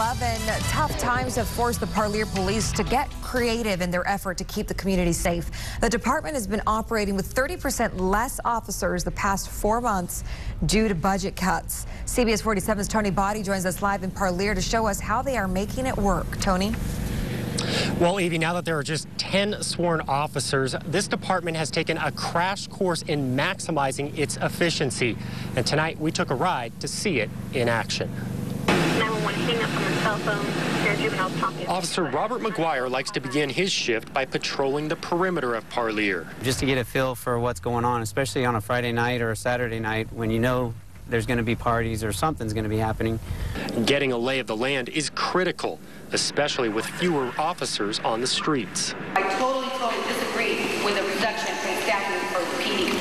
11. Tough times have forced the Parlier police to get creative in their effort to keep the community safe. The department has been operating with 30% less officers the past 4 months due to budget cuts. CBS 47's Tony Botti joins us live in Parlier to show us how they are making it work. Tony? Well, Evie, now that there are just 10 sworn officers, this department has taken a crash course in maximizing its efficiency. And tonight we took a ride to see it in action. 911, hang up on the cell phone. Your juvenile talking. Officer Robert McGuire likes to begin his shift by patrolling the perimeter of Parlier. Just to get a feel for what's going on, especially on a Friday night or a Saturday night when you know there's going to be parties or something's going to be happening. Getting a lay of the land is critical, especially with fewer officers on the streets. I totally disagree with a reduction in staffing for the PD.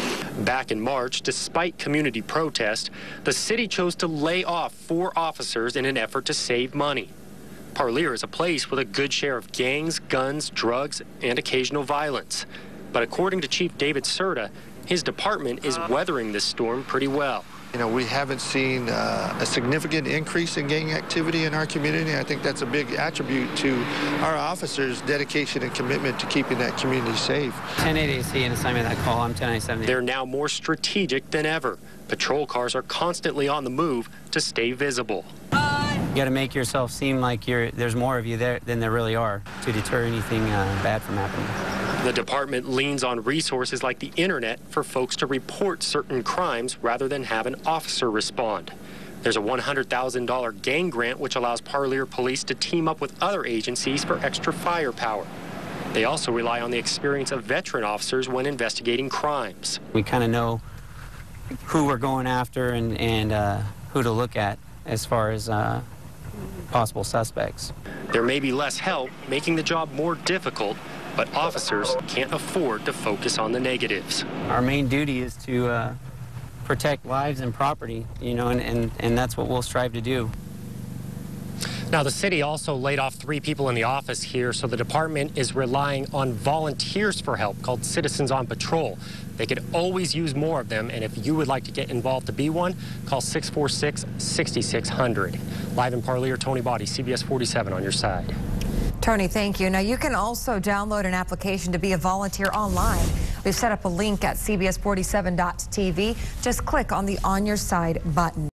Back in March, despite community protest, the city chose to lay off 4 officers in an effort to save money. Parlier is a place with a good share of gangs, guns, drugs, and occasional violence. But according to Chief David Serta, his department is weathering this storm pretty well. You know, we haven't seen a significant increase in gang activity in our community. I think that's a big attribute to our officers' dedication and commitment to keeping that community safe. 10-8 an assignment that call. I'm 10-8. They're now more strategic than ever. Patrol cars are constantly on the move to stay visible. You got to make yourself seem like there's more of you there than there really are to deter anything bad from happening. The department leans on resources like the internet for folks to report certain crimes rather than have an officer respond. There's a $100,000 gang grant which allows Parlier police to team up with other agencies for extra firepower. They also rely on the experience of veteran officers when investigating crimes. We kind of know who we're going after and who to look at as far as possible suspects. There may be less help, making the job more difficult, but officers can't afford to focus on the negatives. Our main duty is to protect lives and property, you know, and that's what we'll strive to do. Now, the city also laid off 3 people in the office here, so the department is relying on volunteers for help called Citizens on Patrol. They could always use more of them, and if you would like to get involved to be one, call 646-6600. Live in Parlier, Tony Botti, CBS 47 on your side. Tony, thank you. Now, you can also download an application to be a volunteer online. We've set up a link at cbs47.tv. Just click on the On Your Side button.